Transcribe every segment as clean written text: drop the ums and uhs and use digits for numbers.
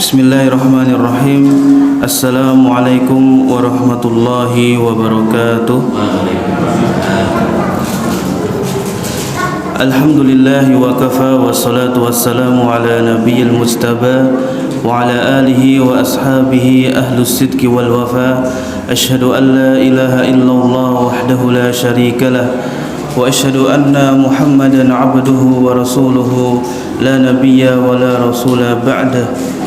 Bismillahirrahmanirrahim. Assalamualaikum warahmatullahi wabarakatuh. Alhamdulillahi wa kafa, wassalatu wassalamu ala nabiyil mujtaba wa ala alihi wa ashabihi ahlus sidqi wal wafa. Ashhadu an la ilaha illallah wahdahu la syarika lah wa ashhadu anna Muhammadan abduhu wa rasuluhu la nabiyya wa la rasula ba'dah.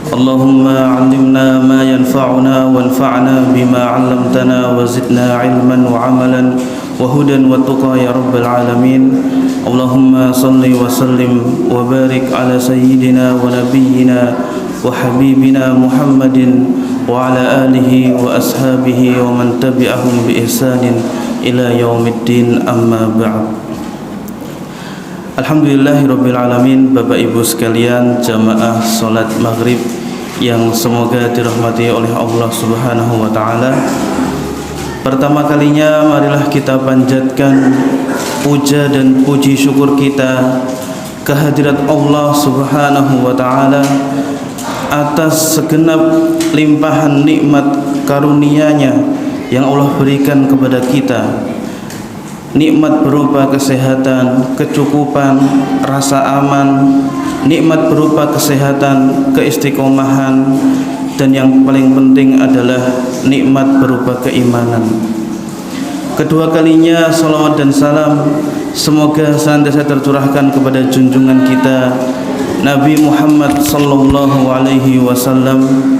Allahumma 'allimna ma yanfa'una wanfa'na bima 'allamtana wa zidna 'ilman wa 'amalan wa hudan wa tuqa ya rabbal alamin. Allahumma salli wa sallim wa barik ala sayyidina wa nabiyyina wa habibina Muhammadin wa ala alihi wa ashabihi wa man tabi'ahum bi ihsanin ila yaumiddin, amma ba'd. Alhamdulillahirabbil alamin. Bapak Ibu sekalian, jamaah salat maghrib yang semoga dirahmati oleh Allah Subhanahu wa taala. Pertama kalinya marilah kita panjatkan puja dan puji syukur kita kehadirat Allah Subhanahu wa taala atas segenap limpahan nikmat karunia-Nya yang Allah berikan kepada kita. Nikmat berupa kesehatan, kecukupan, rasa aman, nikmat berupa kesehatan, keistiqomahan, dan yang paling penting adalah nikmat berupa keimanan. Kedua kalinya salawat dan salam semoga senantiasa tercurahkan kepada junjungan kita Nabi Muhammad sallallahu alaihi wasallam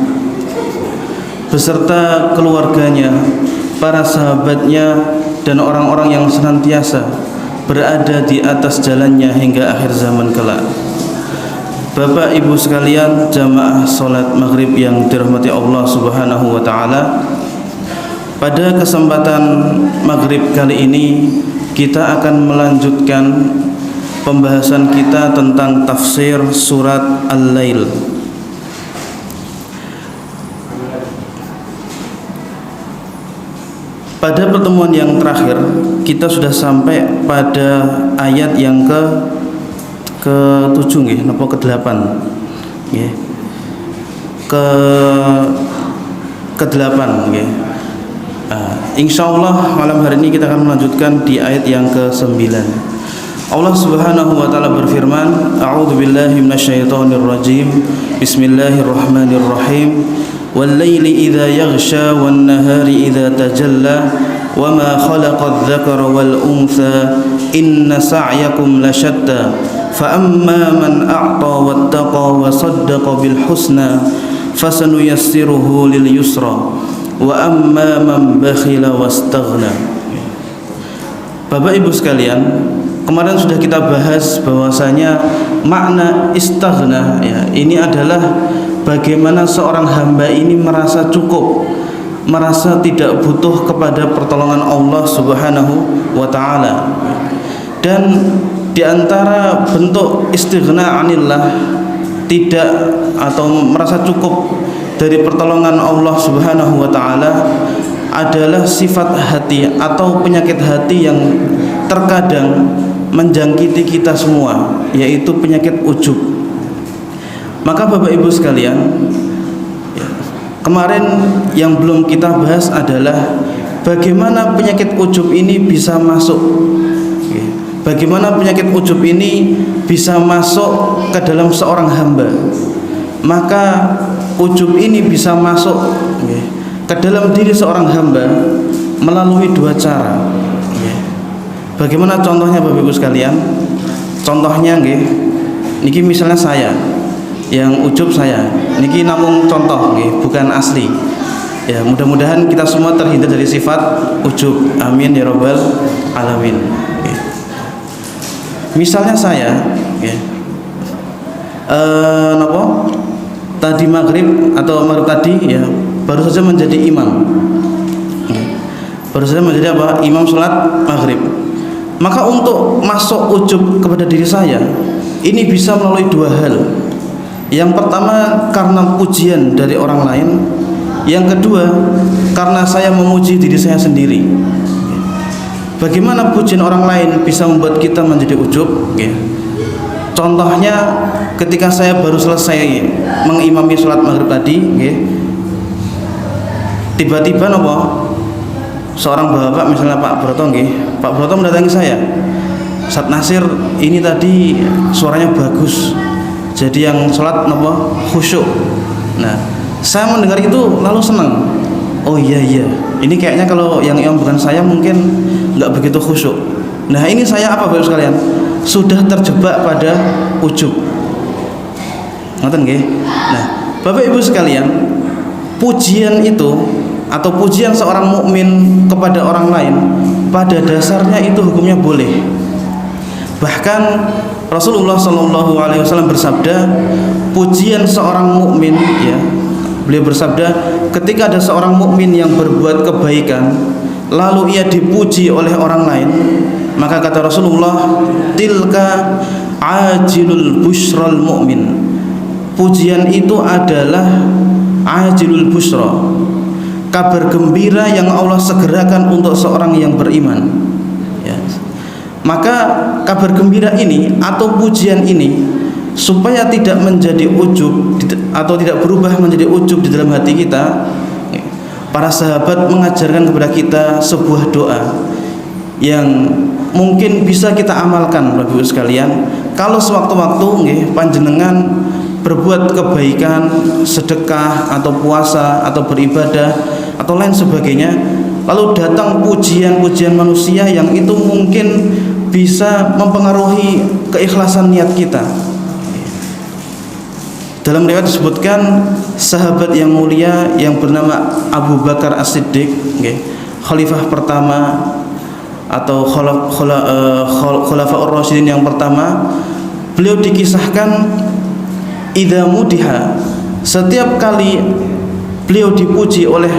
beserta keluarganya, para sahabatnya, dan orang-orang yang senantiasa berada di atas jalannya hingga akhir zaman kelak. Bapak Ibu sekalian, jamaah salat maghrib yang dirahmati Allah Subhanahu wa taala, pada kesempatan maghrib kali ini kita akan melanjutkan pembahasan kita tentang tafsir surat Al-Lail. Pada pertemuan yang terakhir kita sudah sampai pada ayat yang ke-7 nggih, napa ke-8 nggih. Ke-8 nggih. Insyaallah malam hari ini kita akan melanjutkan di ayat yang ke-9. Allah Subhanahu wa taala berfirman, A'udzu billahi minasyaitonir rajim. Bismillahirrahmanirrahim. Wal-laili idza yaghsha wan-nahari idza tajalla wama khalaqadz dzakara wal-untha inna sa'yakum lasyatta fa amma man a'ta wattaqa wa saddaqa bil husna fasanuyassiruhu lil yusra wa amma man bakhila wastaghna. Bapak Ibu sekalian, kemarin sudah kita bahas bahwasanya makna istaghna ya, ini adalah bagaimana seorang hamba ini merasa cukup, merasa tidak butuh kepada pertolongan Allah Subhanahu wa taala. Dan di antara bentuk istighna anillah, tidak atau merasa cukup dari pertolongan Allah Subhanahu wa taala, adalah sifat hati atau penyakit hati yang terkadang menjangkiti kita semua, yaitu penyakit ujub. Maka Bapak Ibu sekalian, kemarin yang belum kita bahas adalah bagaimana penyakit ujub ini bisa masuk. Bagaimana penyakit ujub ini bisa masuk ke dalam seorang hamba. Maka ujub ini bisa masuk ke dalam diri seorang hamba melalui dua cara. Bagaimana contohnya Bapak Ibu sekalian? Contohnya nggih, niki misalnya saya yang ujub, saya niki namung contoh nggih, bukan asli. Ya, mudah-mudahan kita semua terhindar dari sifat ujub. Amin ya rabbal alamin. Misalnya saya napa? Tadi maghrib atau maghrib tadi ya, baru saja menjadi imam. Baru saja menjadi apa? Imam sholat maghrib. Maka untuk masuk ujub kepada diri saya, ini bisa melalui dua hal. Yang pertama karena pujian dari orang lain. Yang kedua karena saya memuji diri saya sendiri. Bagaimana pujian orang lain bisa membuat kita menjadi ujub? Contohnya ketika saya baru selesai mengimami sholat maghrib tadi, tiba-tiba seorang bapak, misalnya Pak Broto, Pak Broto mendatangi saya, Ustaz Nasir, ini tadi suaranya bagus, jadi yang sholat khusyuk. Nah, saya mendengar itu lalu senang. Oh iya, ini kayaknya kalau yang imam bukan saya mungkin nggak begitu khusyuk. Nah, ini saya apa Bapak sekalian? Sudah terjebak pada ujub. Ngoten nggih? Nah, Bapak Ibu sekalian, pujian itu atau pujian seorang mukmin kepada orang lain pada dasarnya itu hukumnya boleh. Bahkan Rasulullah SAW bersabda, pujian seorang mukmin, beliau bersabda, ketika ada seorang mukmin yang berbuat kebaikan lalu ia dipuji oleh orang lain, maka kata Rasulullah, tilka ajilul busyral mu'min. Pujian itu adalah ajilul busyra, kabar gembira yang Allah segerakan untuk seorang yang beriman. Maka kabar gembira ini atau pujian ini, supaya tidak menjadi ujub atau tidak berubah menjadi ujub di dalam hati kita, para sahabat mengajarkan kepada kita sebuah doa yang mungkin bisa kita amalkan Bapak Ibu sekalian. Kalau sewaktu-waktu panjenengan berbuat kebaikan, sedekah atau puasa atau beribadah atau lain sebagainya, lalu datang pujian-pujian manusia yang itu mungkin bisa mempengaruhi keikhlasan niat kita. Dalam riwayat disebutkan sahabat yang mulia yang bernama Abu Bakar As-Siddiq, khalifah pertama atau khulafaur rasyidin yang pertama, beliau dikisahkan idza mudiha, setiap kali beliau dipuji oleh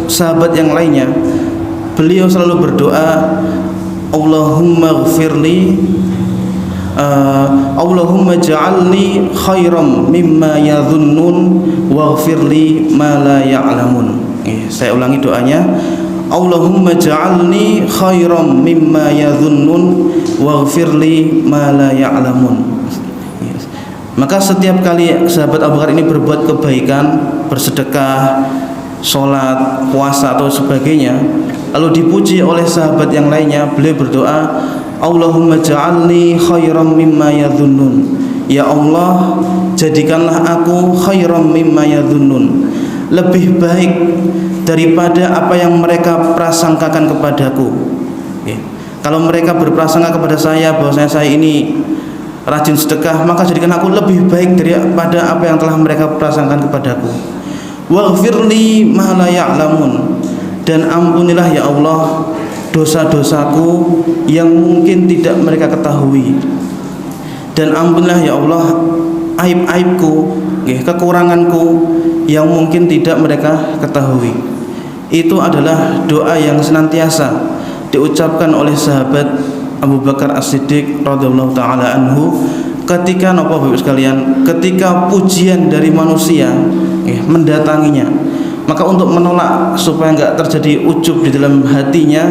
sahabat yang lainnya, beliau selalu berdoa, Allahumma ghfirli, Allahumma ja'alni khairam mimma yadhunnun waghfirli ma la ya'lamun. Saya ulangi doanya, Allahumma ja'alni khairam mimma yadhunnun waghfirli ma la ya'lamun. Maka setiap kali sahabat Abu Bakar ini berbuat kebaikan, bersedekah, sholat, puasa atau sebagainya, lalu dipuji oleh sahabat yang lainnya, beliau berdoa, Allahumma ja'alni khairam mimma yadhunnun. Ya Allah, jadikanlah aku khairam mimma yadhunnun, lebih baik daripada apa yang mereka prasangkakan kepadaku. Kalau mereka berprasangka kepada saya bahwasanya saya ini rajin sedekah, maka jadikan aku lebih baik daripada apa yang telah mereka prasangkakan kepadaku. Waghfirli ma la ya'lamun, dan ampunilah ya Allah dosa-dosaku yang mungkin tidak mereka ketahui, dan ampunilah ya Allah aib-aibku, kekuranganku yang mungkin tidak mereka ketahui. Itu adalah doa yang senantiasa diucapkan oleh sahabat Abu Bakar As-Siddiq radhiyallahu taala anhu ketika Bapak Ibu sekalian, ketika pujian dari manusia mendatanginya, maka untuk menolak supaya enggak terjadi ujub di dalam hatinya,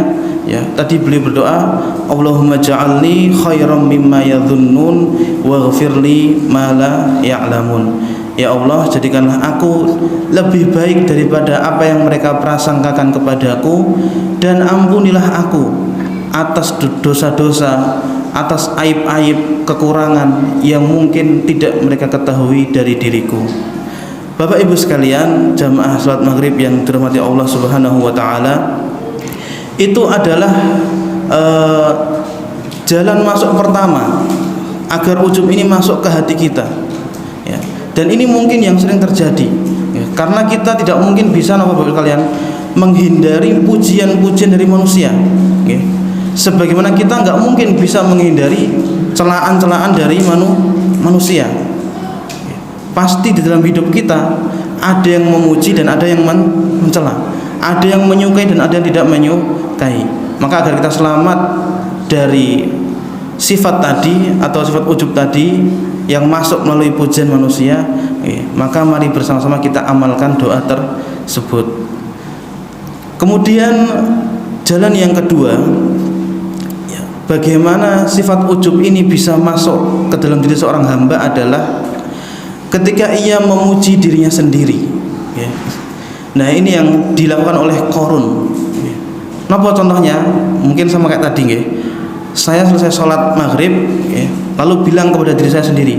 tadi beliau berdoa, Allahumma ja'alni khairam mimma yadhunnun waghfirli ma la ya'lamun. Ya Allah, jadikanlah aku lebih baik daripada apa yang mereka prasangkakan kepadaku, dan ampunilah aku atas dosa-dosa, atas aib-aib, kekurangan yang mungkin tidak mereka ketahui dari diriku. Bapak Ibu sekalian, jamaah salat maghrib yang dirahmati Allah Subhanahu wa taala, itu adalah jalan masuk pertama agar ujub ini masuk ke hati kita. Dan ini mungkin yang sering terjadi, karena kita tidak mungkin bisa Bapak Ibu sekalian menghindari pujian-pujian dari manusia. Sebagaimana kita nggak mungkin bisa menghindari celaan-celaan dari manusia. Pasti di dalam hidup kita ada yang memuji dan ada yang mencela, ada yang menyukai dan ada yang tidak menyukai. Maka agar kita selamat dari sifat tadi atau sifat ujub tadi yang masuk melalui pujian manusia, maka mari bersama-sama kita amalkan doa tersebut. Kemudian jalan yang kedua, bagaimana sifat ujub ini bisa masuk ke dalam diri seorang hamba adalah ketika ia memuji dirinya sendiri, ya. Nah, ini yang dilakukan oleh Qarun. Napa contohnya? Mungkin sama kayak tadi, nggih. Saya selesai sholat maghrib, ya, lalu bilang kepada diri saya sendiri,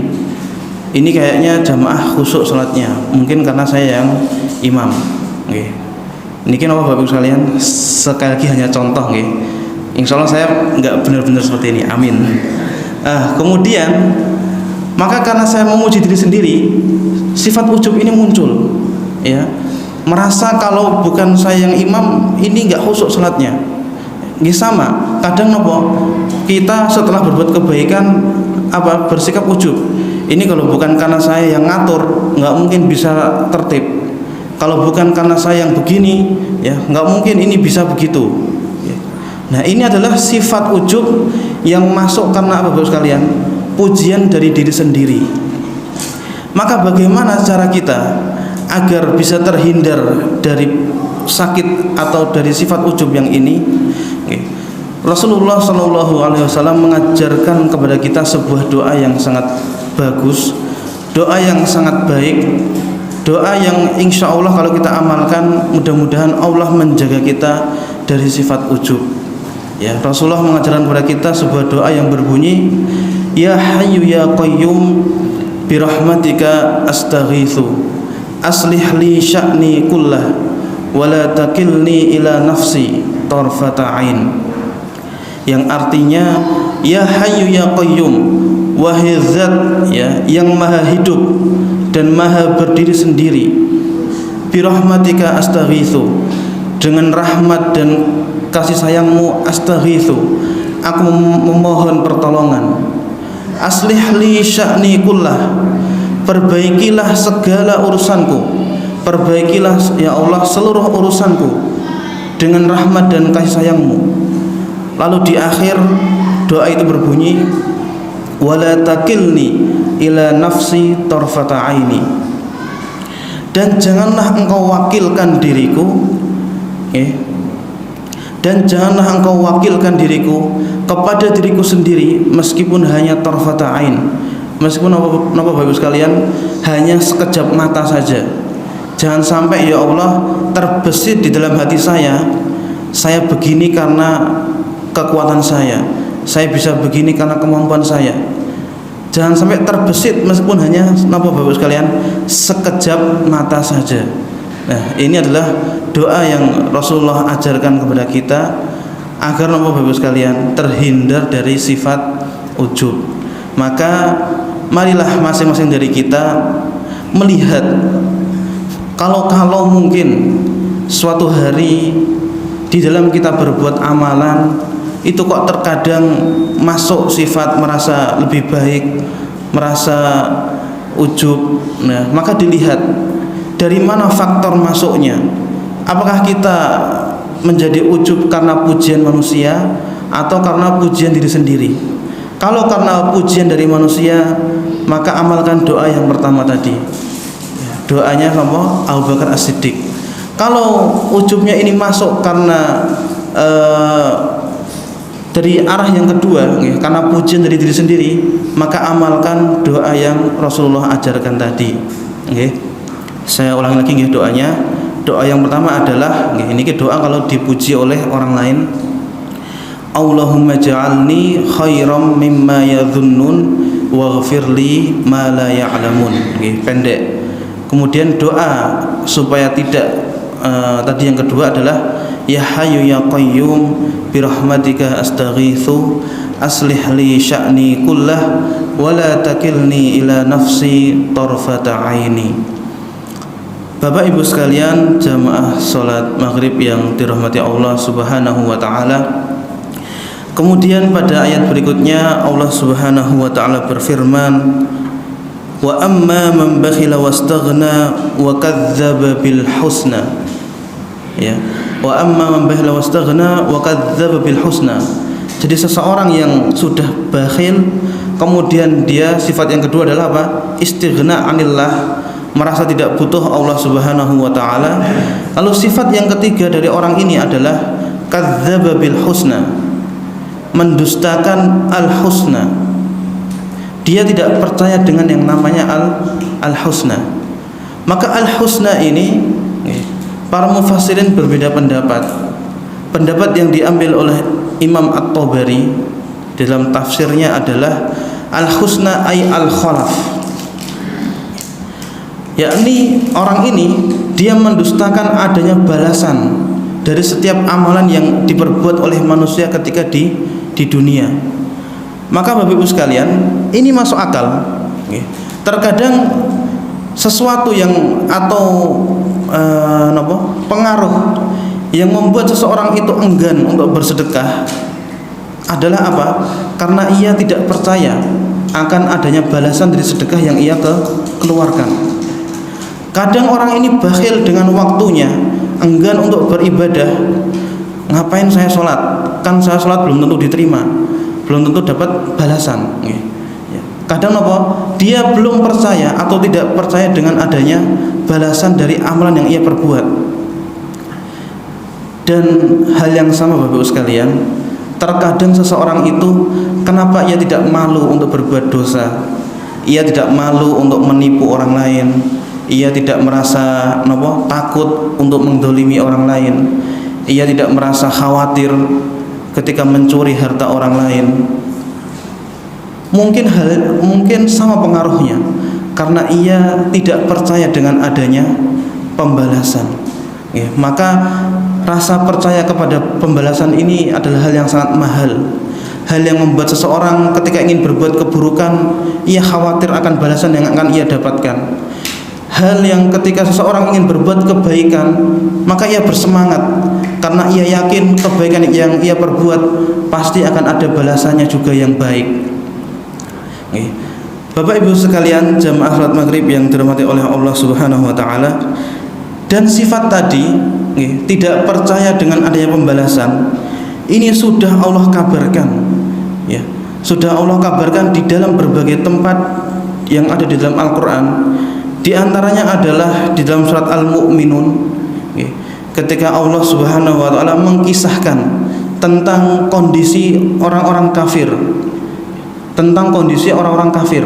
ini kayaknya jamaah khusyuk sholatnya, mungkin karena saya yang imam, nggih. Niki napa Bapak Ibu sekalian? Sekali lagi hanya contoh, nggih. Insya Allah saya nggak benar-benar seperti ini, amin. Kemudian maka karena saya memuji diri sendiri, sifat ujub ini muncul, ya. Merasa kalau bukan saya yang imam, ini nggak khusyuk sholatnya. Nggih sama. Kadang nopo kita setelah berbuat kebaikan bersikap ujub. Ini kalau bukan karena saya yang ngatur, nggak mungkin bisa tertib. Kalau bukan karena saya yang begini, ya nggak mungkin ini bisa begitu. Nah, ini adalah sifat ujub yang masuk karena apa, Bapak sekalian? Pujian dari diri sendiri. Maka bagaimana cara kita agar bisa terhindar dari sakit atau dari sifat ujub yang ini? Rasulullah SAW mengajarkan kepada kita sebuah doa yang sangat bagus, doa yang sangat baik, doa yang insya Allah kalau kita amalkan, mudah-mudahan Allah menjaga kita dari sifat ujub. Ya, Rasulullah mengajarkan kepada kita sebuah doa yang berbunyi, Ya Hayyu Ya Qayyum birahmatika astaghitsu aslih li sya'ni kullah wa la takilni ila nafsi tarfata ain. Yang artinya, Ya Hayyu Ya Qayyum, wahai Zat, ya, yang maha hidup dan maha berdiri sendiri, birahmatika astaghitsu, dengan rahmat dan kasih sayangmu astaghitsu, aku memohon pertolongan. Aslih li sya'ni kullah, perbaikilah segala urusanku, perbaikilah ya Allah seluruh urusanku dengan rahmat dan kasih sayangmu. Lalu di akhir doa itu berbunyi, wala takilni ila nafsi tarfata aini, dan janganlah engkau wakilkan diriku, dan janganlah engkau wakilkan diriku kepada diriku sendiri meskipun hanya tarfata ain, meskipun apa Bapak sekalian hanya sekejap mata saja. Jangan sampai ya Allah terbesit di dalam hati saya begini karena kekuatan saya bisa begini karena kemampuan saya. Jangan sampai terbesit meskipun hanya napa Bapak sekalian sekejap mata saja. Nah, ini adalah doa yang Rasulullah ajarkan kepada kita agar napa Bapak sekalian terhindar dari sifat ujub. Maka marilah masing-masing dari kita melihat kalau mungkin suatu hari di dalam kita berbuat amalan itu kok terkadang masuk sifat merasa lebih baik, merasa ujub. Nah, maka dilihat dari mana faktor masuknya. Apakah kita menjadi ujub karena pujian manusia atau karena pujian diri sendiri? Kalau karena pujian dari manusia, maka amalkan doa yang pertama tadi. Doanya sama Abu Bakar As-Siddiq. Kalau ujubnya ini masuk karena dari arah yang kedua, karena pujian dari diri sendiri, maka amalkan doa yang Rasulullah ajarkan tadi. Saya ulangi lagi doanya. Doa yang pertama adalah ini doa kalau dipuji oleh orang lain. Allahumma ja'alni khairam mimma yadhunnun waghfirli ma la ya'lamun. Pendek. Kemudian doa supaya tidak tadi yang kedua adalah Ya Hayyu Ya Qayyum birahmatika astaghitsu aslih li sya'ni kullah wa la takilni ila nafsi tarfata aini. Bapak Ibu sekalian, jamaah salat maghrib yang dirahmati Allah Subhanahu wa taala. Kemudian pada ayat berikutnya Allah Subhanahu wa taala berfirman, wa amma man bakhila wastaghna wa kadzdzaba bil husna. Ya, wa amma man bakhila wastaghna wa kadzdzaba bil husna. Jadi seseorang yang sudah bakhil kemudian dia sifat yang kedua adalah apa? Istighna anillah, merasa tidak butuh Allah Subhanahu wa taala. Lalu sifat yang ketiga dari orang ini adalah kadzdzaba bil husna, mendustakan al-husna. Dia tidak percaya dengan yang namanya al-husna. Maka al-husna ini para mufassirin berbeda pendapat. Pendapat yang diambil oleh Imam At-Tabari dalam tafsirnya adalah al-husna ay al-khalaf, yakni orang ini dia mendustakan adanya balasan dari setiap amalan yang diperbuat oleh manusia ketika di dunia. Maka Bapak Ibu sekalian, ini masuk akal. Terkadang sesuatu yang atau pengaruh yang membuat seseorang itu enggan untuk bersedekah adalah apa? Karena ia tidak percaya akan adanya balasan dari sedekah yang ia keluarkan. Kadang orang ini bakhil dengan waktunya, enggan untuk beribadah. Ngapain saya sholat? Kan saya sholat belum tentu diterima, belum tentu dapat balasan. Kadang dia belum percaya atau tidak percaya dengan adanya balasan dari amalan yang ia perbuat. Dan hal yang sama Bapak Ibu sekalian, terkadang seseorang itu kenapa ia tidak malu untuk berbuat dosa? Ia tidak malu untuk menipu orang lain. Ia tidak merasa takut untuk mendolimi orang lain. Ia tidak merasa khawatir ketika mencuri harta orang lain. Mungkin sama pengaruhnya, karena ia tidak percaya dengan adanya pembalasan. Maka rasa percaya kepada pembalasan ini adalah hal yang sangat mahal. Hal yang membuat seseorang ketika ingin berbuat keburukan, ia khawatir akan balasan yang akan ia dapatkan. Hal yang ketika seseorang ingin berbuat kebaikan, maka ia bersemangat karena ia yakin kebaikan yang ia perbuat pasti akan ada balasannya juga yang baik. Bapak Ibu sekalian, jamaah salat maghrib yang dirahmati oleh Allah Subhanahu wa taala, dan sifat tadi tidak percaya dengan adanya pembalasan ini sudah Allah kabarkan, sudah Allah kabarkan di dalam berbagai tempat yang ada di dalam Al-Quran. Di antaranya adalah di dalam surat Al-Mu'minun, ketika Allah Subhanahu wa taala mengisahkan tentang kondisi orang-orang kafir,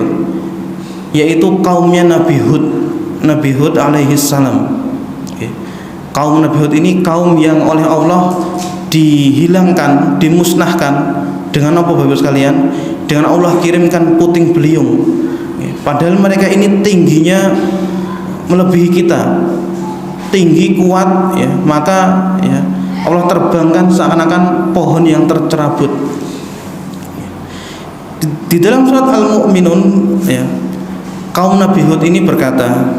yaitu kaumnya Nabi Hud alaihi salam. Kaum Nabi Hud ini kaum yang oleh Allah dihilangkan, dimusnahkan dengan apa Bapak sekalian? Dengan Allah kirimkan puting beliung. Padahal mereka ini tingginya melebihi kita, tinggi kuat, maka Allah terbangkan seakan-akan pohon yang tercerabut. Di dalam surat Al-Mu'minun, kaum Nabi Hud ini berkata,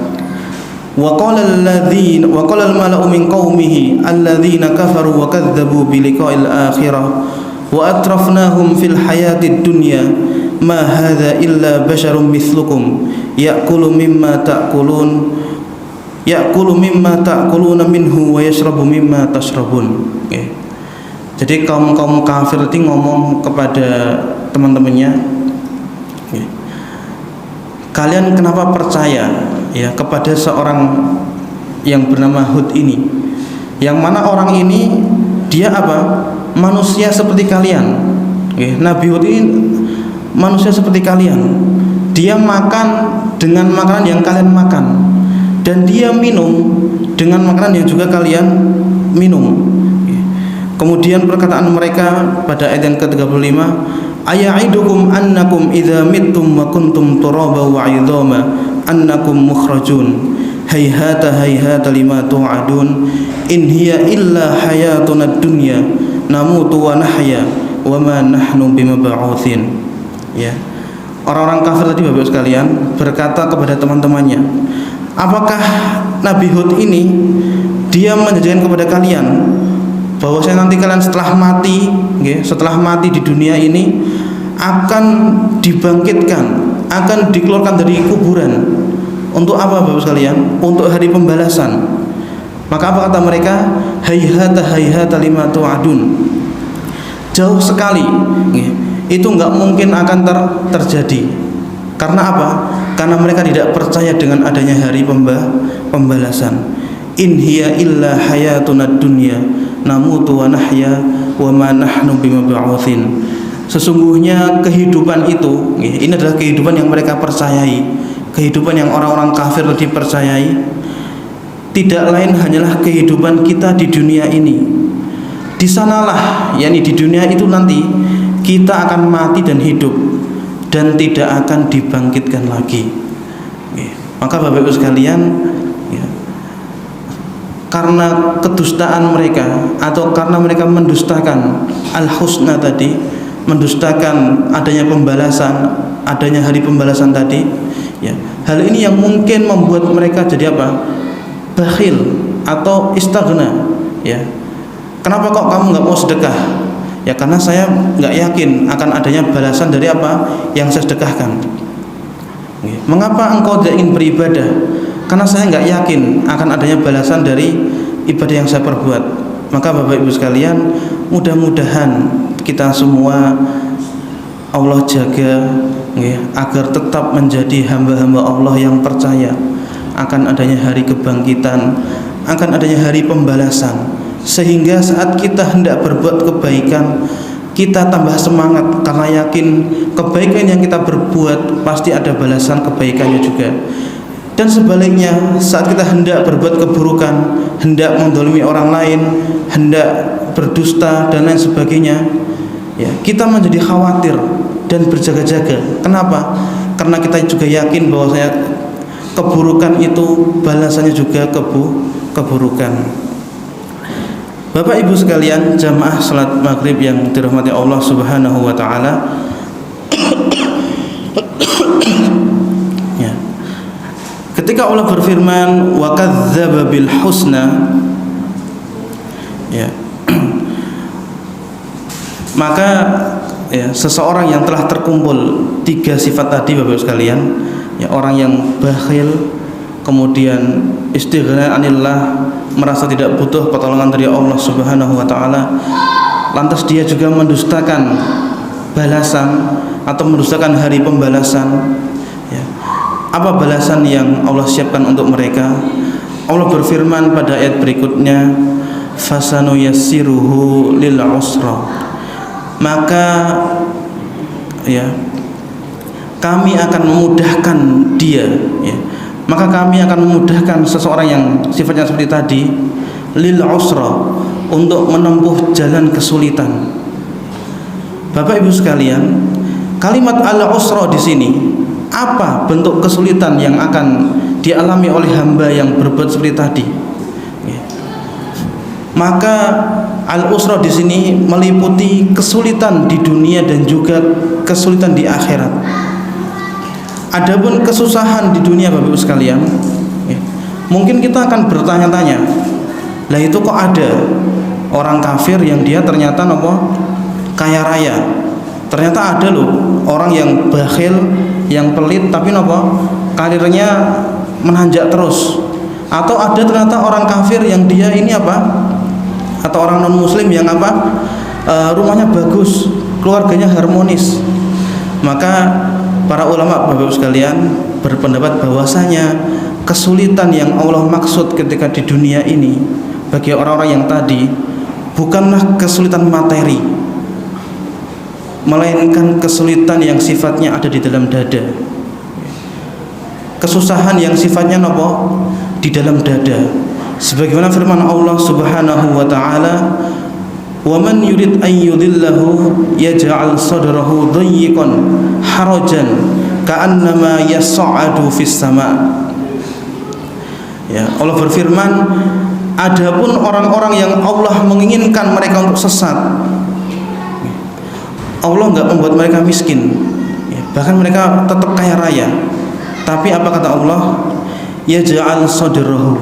wa qala al-mala'u min qaumihi alladzina kafaru wa kadzdzabu bi liqa'il akhirah wa atrafnahum fil hayatid dunya ma hadza illa basharun mithlukum ya'kulu mimma ta'kuluna minhu wa yashrabu mimma tashrabun. Jadi kaum kafir itu ngomong kepada teman-temannya, kalian kenapa percaya kepada seorang yang bernama Hud ini, yang mana orang ini dia manusia seperti kalian. Nabi Hud ini manusia seperti kalian. Dia makan dengan makanan yang kalian makan, dan dia minum dengan makanan yang juga kalian minum. Kemudian perkataan mereka pada ayat yang ke-35, aya'idukum annakum idza mittum wa kuntum turaba wa 'idhama annakum mukhrajun hayhata hayhata lima tu'adun in hiya illa hayatuna dunya namutu wa nahya wa ma nahnu bimab'utsin. Orang-orang kafir tadi Bapak sekalian berkata kepada teman-temannya, apakah Nabi Hud ini dia menjanjikan kepada kalian bahwa nanti kalian setelah mati di dunia ini akan dibangkitkan, akan dikeluarkan dari kuburan. Untuk apa Bapak sekalian? Untuk hari pembalasan. Maka apa kata mereka? Hayhata hayhata lima tu'adun. Jauh sekali, itu enggak mungkin akan terjadi. Karena apa? Karena mereka tidak percaya dengan adanya hari pembalasan. In hiya illa hayatuna dunya namutu wa nahya wa ma nahnu bimab'utsin. Sesungguhnya kehidupan itu, ini adalah kehidupan yang mereka percayai, kehidupan yang orang-orang kafir tadi percayai, tidak lain hanyalah kehidupan kita di dunia ini. Di sanalah, yakni di dunia itu nanti kita akan mati dan hidup dan tidak akan dibangkitkan lagi. Maka Bapak Ibu sekalian, karena kedustaan mereka atau karena mereka mendustakan al-husna tadi, mendustakan adanya pembalasan, adanya hari pembalasan tadi, hal ini yang mungkin membuat mereka jadi apa? Bakhil atau istaghna. Kenapa kok kamu nggak mau sedekah? Karena saya nggak yakin akan adanya balasan dari apa yang saya sedekahkan. Mengapa engkau tidak ingin beribadah? Karena saya nggak yakin akan adanya balasan dari ibadah yang saya perbuat. Maka Bapak Ibu sekalian, mudah-mudahan kita semua Allah jaga agar tetap menjadi hamba-hamba Allah yang percaya akan adanya hari kebangkitan, akan adanya hari pembalasan, sehingga saat kita hendak berbuat kebaikan kita tambah semangat karena yakin kebaikan yang kita berbuat pasti ada balasan kebaikannya juga. Dan sebaliknya, saat kita hendak berbuat keburukan, hendak mendolimi orang lain, hendak berdusta dan lain sebagainya, kita menjadi khawatir dan berjaga-jaga. Kenapa? Karena kita juga yakin bahwasanya keburukan itu balasannya juga keburukan. Bapak Ibu sekalian, jamaah salat maghrib yang dirahmati Allah Subhanahu wa taala. Ketika Allah berfirman wa kadzdzaba bil husna, maka seseorang yang telah terkumpul 3 sifat tadi Bapak Ibu sekalian, orang yang bakhil, kemudian istighna anillah, merasa tidak butuh pertolongan dari Allah Subhanahu wa taala, lantas dia juga mendustakan balasan atau mendustakan hari pembalasan. Apa balasan yang Allah siapkan untuk mereka? Allah berfirman pada ayat berikutnya, fasanu yassiruhu lil usra, maka kami akan memudahkan dia, maka kami akan memudahkan seseorang yang sifatnya seperti tadi, lil usra, untuk menempuh jalan kesulitan. Bapak Ibu sekalian, kalimat al usra di sini, apa bentuk kesulitan yang akan dialami oleh hamba yang berbuat seperti tadi? Maka al-usra di sini meliputi kesulitan di dunia dan juga kesulitan di akhirat. Adapun kesusahan di dunia Bapak Ibu sekalian, mungkin kita akan bertanya-tanya, lah itu kok ada orang kafir yang dia ternyata kaya raya? Ternyata ada loh orang yang bakhil, yang pelit, tapi karirnya menanjak terus. Atau ada ternyata orang kafir yang dia ini atau orang non muslim yang rumahnya bagus, keluarganya harmonis. Maka para ulama Bapak Ibu sekalian berpendapat bahwasanya kesulitan yang Allah maksud ketika di dunia ini bagi orang-orang yang tadi bukanlah kesulitan materi, melainkan kesulitan yang sifatnya ada di dalam dada, kesusahan yang sifatnya di dalam dada. Sebagaimana firman Allah Subhanahu wa taala, wa man yurid an yudillahu yaj'al sadrahu dayyiqan harajan ka'annama yas'adu fis sama'. Allah berfirman, adapun orang-orang yang Allah menginginkan mereka untuk sesat, Allah enggak membuat mereka miskin, bahkan mereka tetap kaya raya. Tapi apa kata Allah? Yaj'al sadrahu,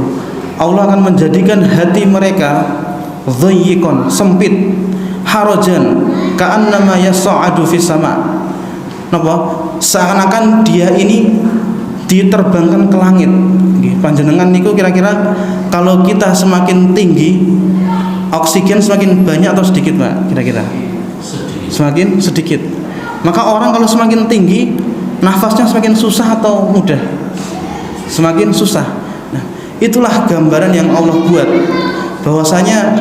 Allah akan menjadikan hati mereka dhayyiqan, sempit, harajan ka'annama yas'adu fis sama'. Seakan-akan dia ini diterbangkan ke langit. Panjenengan niku kira-kira kalau kita semakin tinggi, oksigen semakin banyak atau sedikit, Pak? Kira-kira semakin sedikit. Maka orang kalau semakin tinggi, nafasnya semakin susah atau mudah? Semakin susah. Nah, itulah gambaran yang Allah buat, bahwasanya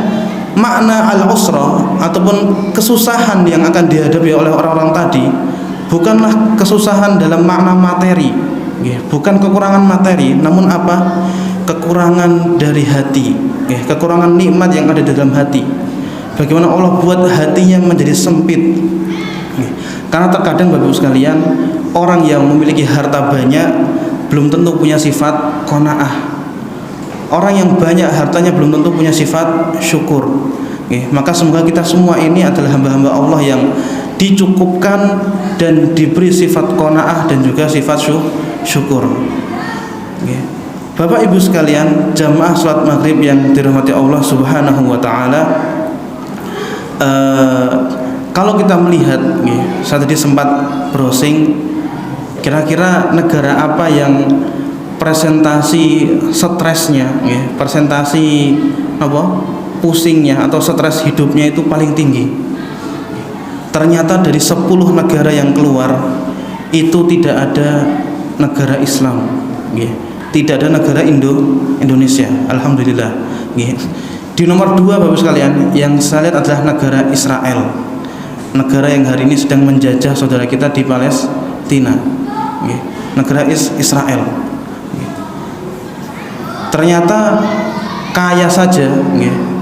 makna al-usra ataupun kesusahan yang akan dihadapi oleh orang-orang tadi bukanlah kesusahan dalam makna materi, bukan kekurangan materi, namun apa? Kekurangan dari hati, kekurangan nikmat yang ada di dalam hati. Bagaimana Allah buat hatinya menjadi sempit. Karena terkadang Bapak Ibu sekalian, orang yang memiliki harta banyak belum tentu punya sifat qanaah. Orang yang banyak hartanya belum tentu punya sifat syukur. Maka semoga kita semua ini adalah hamba-hamba Allah yang dicukupkan dan diberi sifat qanaah dan juga sifat syukur. Bapak Ibu sekalian, jamaah salat maghrib yang dirahmati Allah Subhanahu wa taala, kalau kita melihat, saya tadi sempat browsing, kira-kira negara apa yang presentasi stresnya, presentasi pusingnya atau stres hidupnya itu paling tinggi. Ternyata dari 10 negara yang keluar itu tidak ada negara Islam, tidak ada negara Indonesia. Alhamdulillah. Di nomor 2 Bapak sekalian yang saya lihat adalah negara Israel, negara yang hari ini sedang menjajah saudara kita di Palestina. Negara Israel ternyata kaya saja,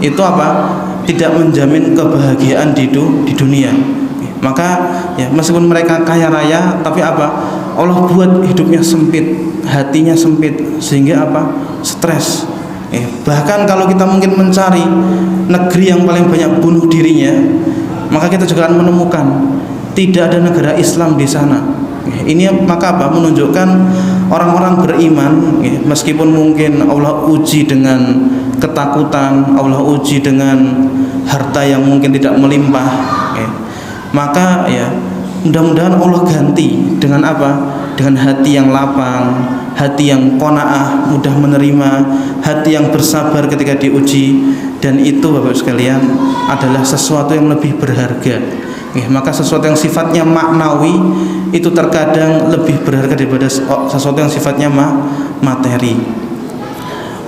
itu apa? Tidak menjamin kebahagiaan di dunia. Maka meskipun mereka kaya raya, tapi apa? Allah buat hidupnya sempit, hatinya sempit, sehingga apa? Stres. Bahkan kalau kita mungkin mencari negeri yang paling banyak bunuh dirinya, maka kita juga akan menemukan tidak ada negara Islam di sana. Ini maka apa? Menunjukkan orang-orang beriman, meskipun mungkin Allah uji dengan ketakutan, Allah uji dengan harta yang mungkin tidak melimpah, maka mudah-mudahan Allah ganti dengan apa? Dengan hati yang lapang, hati yang qanaah, mudah menerima, hati yang bersabar ketika diuji. Dan itu Bapak sekalian adalah sesuatu yang lebih berharga. Maka sesuatu yang sifatnya maknawi itu terkadang lebih berharga daripada sesuatu yang sifatnya materi.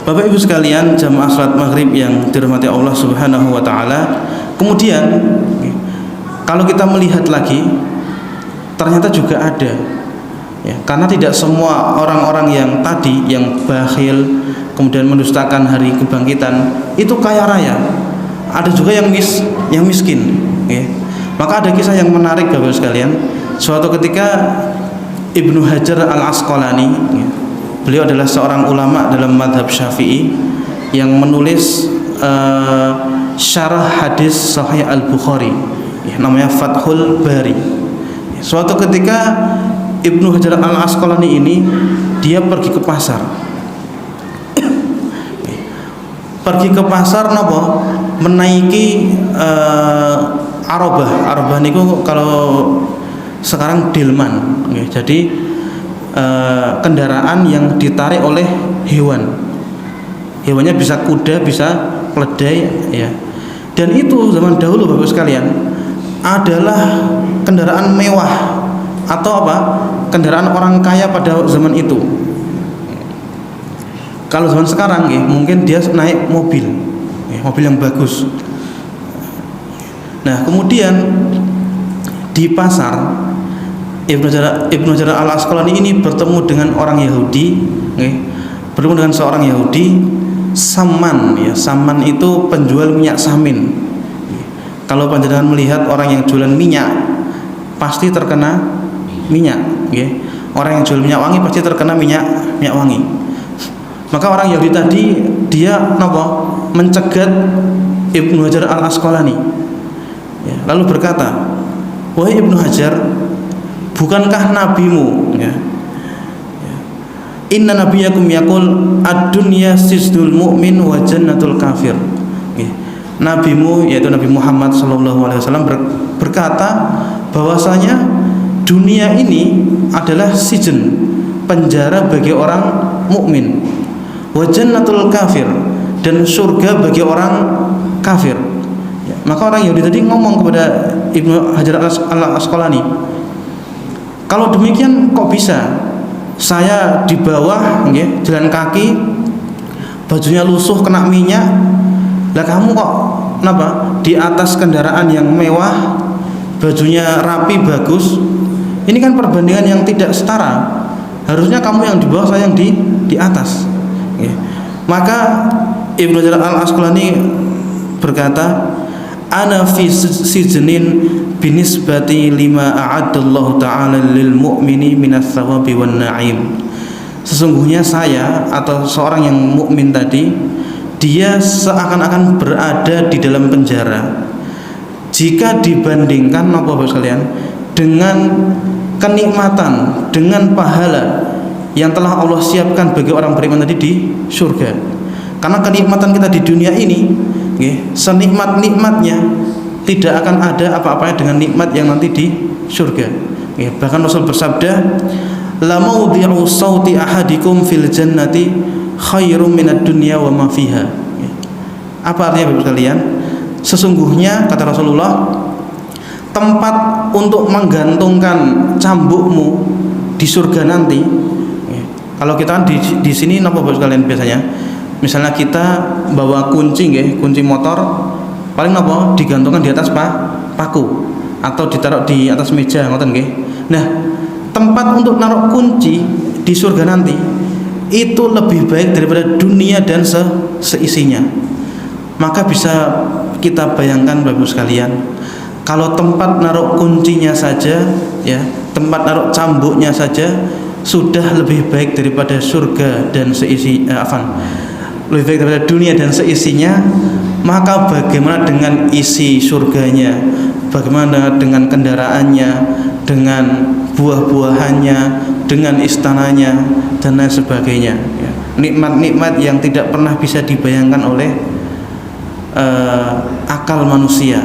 Bapak Ibu sekalian, jamaah salat maghrib yang dirahmati Allah Subhanahu wa taala, kemudian kalau kita melihat lagi, ternyata juga ada, karena tidak semua orang-orang yang tadi yang bakhil kemudian mendustakan hari kebangkitan itu kaya raya, ada juga yang miskin. Maka ada kisah yang menarik Bapak sekalian. Suatu ketika Ibnu Hajar Al-Asqalani, beliau adalah seorang ulama dalam madhab Syafi'i yang menulis syarah hadis Sahih Al-Bukhari, namanya Fathul Bari. Suatu ketika Ibnu Hajar Al-Asqalani ini dia pergi ke pasar. Pergi ke pasar napa? Menaiki Arabah niku kalau sekarang delman, jadi kendaraan yang ditarik oleh hewan. Hewannya bisa kuda, bisa keledai, Dan itu zaman dahulu Bapak sekalian adalah kendaraan mewah atau apa? Kendaraan orang kaya pada zaman itu. Kalau zaman sekarang mungkin dia naik mobil yang bagus. Nah, kemudian di pasar Ibnu Hajar Al-Asqalani ini bertemu dengan orang Yahudi, bertemu dengan seorang Yahudi, Saman. Saman itu penjual minyak samin. Kalau panjenengan melihat orang yang jualan minyak, pasti terkena minyak. Orang yang jual minyak wangi pasti terkena minyak wangi. Maka orang Yahudi tadi dia mencegat Ibnu Hajar Al-Asqalani. Lalu berkata, wahai Ibnu Hajar, bukankah nabimu inna nabiyakum yaqul ad-dunya sijnul mu'min wa jannatul kafir. Nabimu yaitu Nabi Muhammad SAW berkata bahwasanya dunia ini adalah sijin, penjara bagi orang mukmin, wa jannatul kafir, dan surga bagi orang kafir. Maka orang Yahudi tadi ngomong kepada Ibnu Hajar Al-Asqalani, kalau demikian kok bisa saya di bawah jalan kaki, bajunya lusuh kena minyak, lah kamu kok di atas kendaraan yang mewah, bajunya rapi bagus. Ini kan perbandingan yang tidak setara. Harusnya kamu yang di bawah, saya yang di atas. Ya. Maka Ibnu Hajar Al-Asqalani berkata, ana fi sijnin binisbati lima a'addallahu ta'ala lil mu'mini minas thawabi wan na'im. Sesungguhnya saya atau seorang yang mukmin tadi, dia seakan-akan berada di dalam penjara jika dibandingkan Bapak sekalian dengan kenikmatan, dengan pahala yang telah Allah siapkan bagi orang beriman tadi di surga. Karena kenikmatan kita di dunia ini, senikmat-nikmatnya tidak akan ada apa-apanya dengan nikmat yang nanti di surga. Bahkan Rasul bersabda, la mawdi'u sauti ahadikum fil jannati khairum minad dunya wa ma fiha. Apa artinya Bapak sekalian? Sesungguhnya kata Rasulullah, tempat untuk menggantungkan cambukmu di surga nanti. Kalau kita di sini napa Bapak sekalian biasanya? Misalnya kita bawa kunci kunci motor, paling napa digantungkan di atas paku atau ditaruh di atas meja ngoten nggih. Nah, tempat untuk naruh kunci di surga nanti itu lebih baik daripada dunia dan seisinya. Maka bisa kita bayangkan Bapak sekalian, kalau tempat naruh kuncinya saja, ya, tempat naruh cambuknya saja sudah lebih baik daripada surga dan lebih baik daripada dunia dan seisinya, maka bagaimana dengan isi surganya, bagaimana dengan kendaraannya, dengan buah-buahannya, dengan istananya dan lain sebagainya, ya. Nikmat-nikmat yang tidak pernah bisa dibayangkan oleh akal manusia.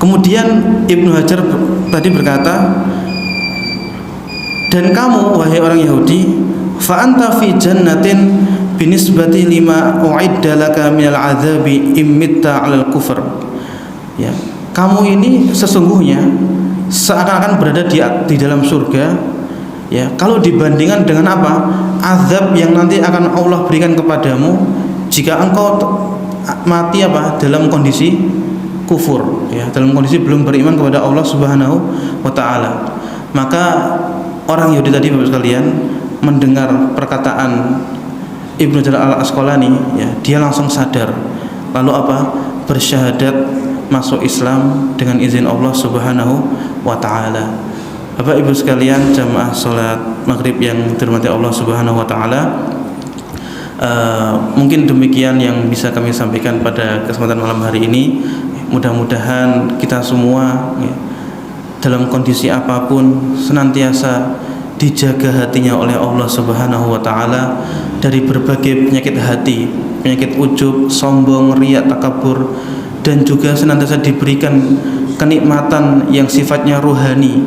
Kemudian Ibnu Hajar tadi berkata, dan kamu wahai orang Yahudi, fa anta fi jannatin binisbati lima u'idda laka minal adzabi immitta 'alal kufr. Ya, kamu ini sesungguhnya seakan-akan berada di dalam surga, ya, kalau dibandingkan dengan apa? Azab yang nanti akan Allah berikan kepadamu jika engkau mati dalam kondisi kufur, ya, dalam kondisi belum beriman kepada Allah Subhanahu wa taala. Maka orang Yahudi tadi Bapak sekalian mendengar perkataan Ibnu Hajar Al-Asqalani, ya, dia langsung sadar, lalu bersyahadat masuk Islam dengan izin Allah Subhanahu wa taala. Bapak Ibu sekalian jamaah salat maghrib yang dirahmati Allah Subhanahu wa taala, mungkin demikian yang bisa kami sampaikan pada kesempatan malam hari ini. Mudah-mudahan kita semua, ya, dalam kondisi apapun senantiasa dijaga hatinya oleh Allah Subhanahu wa taala dari berbagai penyakit hati, penyakit ujub, sombong, riya, takabur, dan juga senantiasa diberikan kenikmatan yang sifatnya ruhani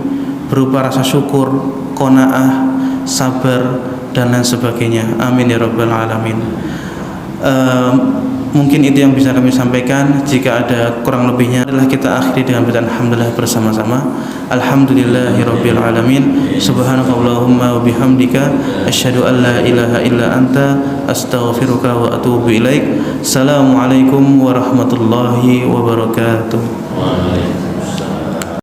berupa rasa syukur, qanaah, sabar dan lain sebagainya. Amin ya rabbal alamin. Mungkin itu yang bisa kami sampaikan. Jika ada kurang lebihnya adalah kita akhiri dengan bacaan alhamdulillah bersama-sama. Alhamdulillahirabbil alamin. Subhanakallahumma wa bihamdika asyhadu an la ilaha illa anta astaghfiruka wa atubu ilaik. Assalamualaikum warahmatullahi wabarakatuh.